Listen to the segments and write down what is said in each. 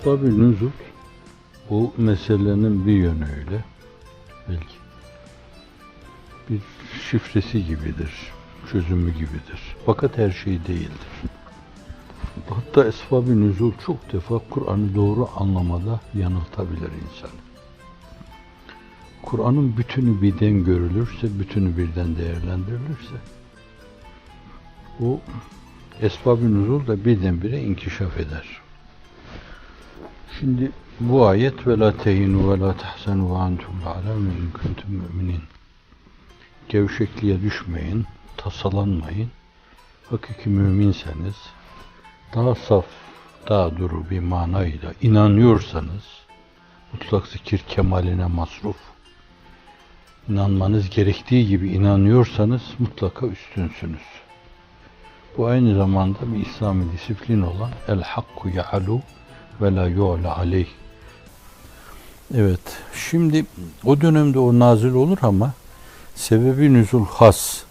Esbab-ı nüzul bu meselenin bir yönüyle belki bir şifresi gibidir, çözümü gibidir. Fakat her şey değildir. Hatta esbab-ı nüzul çok defa Kur'an'ı doğru anlamada yanıltabilir insanı. Kur'an'ın bütünü birden görülürse, bütünü birden değerlendirilirse, o esbab-ı nüzul da birdenbire inkişaf eder. Şimdi bu ayet ve la tehinu ve la tahsenu ve antum alem in kuntum müminin. Gevşekliğe düşmeyin, tasalanmayın. Hakiki müminseniz, daha saf, daha duru bir manayla inanıyorsanız, mutlak zikir kemaline masruf, inanmanız gerektiği gibi inanıyorsanız mutlaka üstünsünüz. Bu aynı zamanda bir İslami disiplin olan el hakku ya'alu ve la yu'la aleyh. Evet, şimdi o dönemde o nazil olur ama sebebi nüzul has.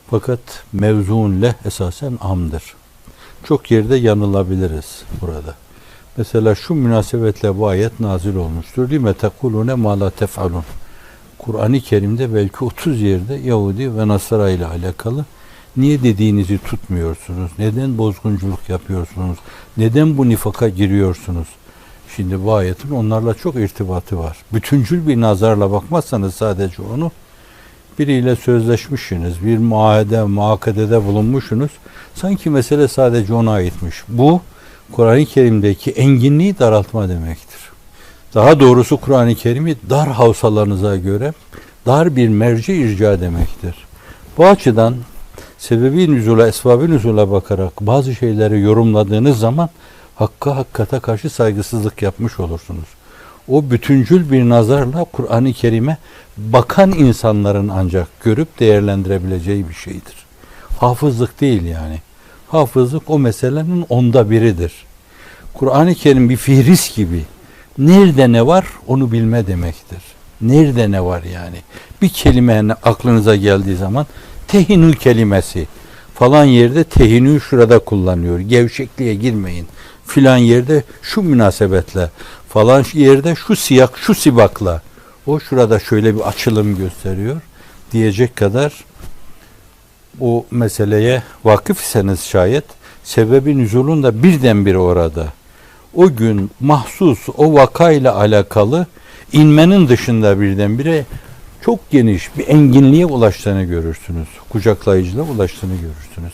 Fakat mevzuun leh esasen amdır. Çok yerde yanılabiliriz burada. Mesela şu münasebetle bu ayet nazil olmuştur. Lime tekulune ma la tef'alun. Kur'an-ı Kerim'de belki 30 yerde Yahudi ve Nasara ile alakalı niye dediğinizi tutmuyorsunuz? Neden bozgunculuk yapıyorsunuz? Neden bu nifaka giriyorsunuz? Şimdi bu ayetin onlarla çok irtibatı var. Bütüncül bir nazarla bakmazsanız sadece onu, biriyle sözleşmişsiniz, bir muakadede bulunmuşsunuz. Sanki mesele sadece ona aitmiş. Bu, Kur'an-ı Kerim'deki enginliği daraltma demektir. Daha doğrusu Kur'an-ı Kerim'i dar havsalarınıza göre dar bir merci irca demektir. Bu açıdan sebebi nüzula, esbab-ı nüzula bakarak bazı şeyleri yorumladığınız zaman hakikate karşı saygısızlık yapmış olursunuz. O bütüncül bir nazarla Kur'an-ı Kerim'e bakan insanların ancak görüp değerlendirebileceği bir şeydir. Hafızlık değil yani. Hafızlık o meselenin onda biridir. Kur'an-ı Kerim bir fihris gibi. Nerede ne var onu bilme demektir. Nerede ne var yani. Bir kelime aklınıza geldiği zaman tehinü kelimesi falan yerde tehinü şurada kullanıyor. Gevşekliğe girmeyin. Filan yerde şu münasebetle, falan yerde şu siyak, şu sibakla, o şurada şöyle bir açılım gösteriyor diyecek kadar o meseleye vakıf iseniz şayet, sebebi nüzulun da birdenbire orada. O gün mahsus o vakayla alakalı inmenin dışında birdenbire çok geniş bir enginliğe ulaştığını görürsünüz. Kucaklayıcılığa ulaştığını görürsünüz.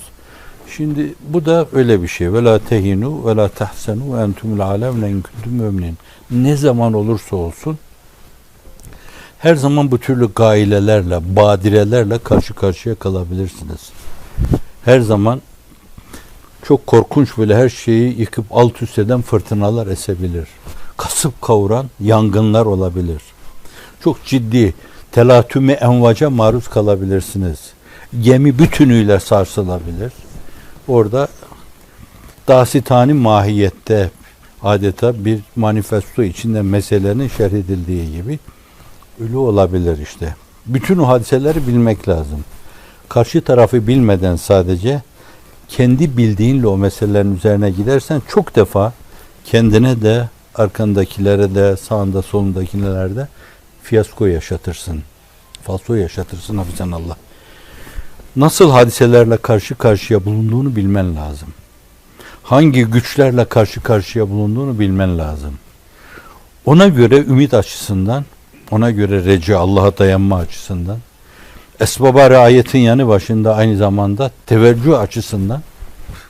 Şimdi bu da öyle bir şey. Ve la tehinu ve la tahsenu ve entumul alem en kuntum müminin. Ne zaman olursa olsun her zaman bu türlü gailelerle, badirelerle karşı karşıya kalabilirsiniz. Her zaman çok korkunç böyle her şeyi yıkıp alt üst eden fırtınalar esebilir. Kasıp kavuran yangınlar olabilir. Çok ciddi telatüme envaca maruz kalabilirsiniz. Gemi bütünüyle sarsılabilir. Orada dasitani mahiyette adeta bir manifesto içinde meselenin şerh edildiği gibi ölü olabilir işte. Bütün o hadiseleri bilmek lazım. Karşı tarafı bilmeden sadece kendi bildiğinle o meselelerin üzerine gidersen çok defa kendine de arkandakilere de sağında solundakilere de fiyasko yaşatırsın. Falso yaşatırsın hafizan Allah. Nasıl hadiselerle karşı karşıya bulunduğunu bilmen lazım. Hangi güçlerle karşı karşıya bulunduğunu bilmen lazım. Ona göre ümit açısından, ona göre reca, Allah'a dayanma açısından, esbaba riayetin yanı başında aynı zamanda teveccüh açısından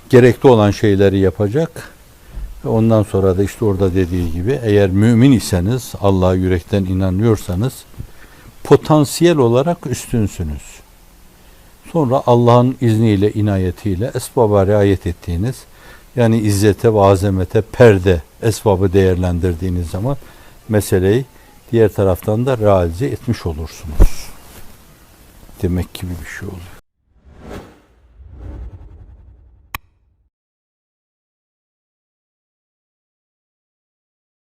gerekli olan şeyleri yapacak. Ve ondan sonra da işte orada dediği gibi eğer mümin iseniz, Allah'a yürekten inanıyorsanız potansiyel olarak üstünsünüz. Sonra Allah'ın izniyle, inayetiyle esbaba riayet ettiğiniz, yani izzete ve azamete perde esbabı değerlendirdiğiniz zaman meseleyi diğer taraftan da realize etmiş olursunuz. Demek gibi bir şey oluyor.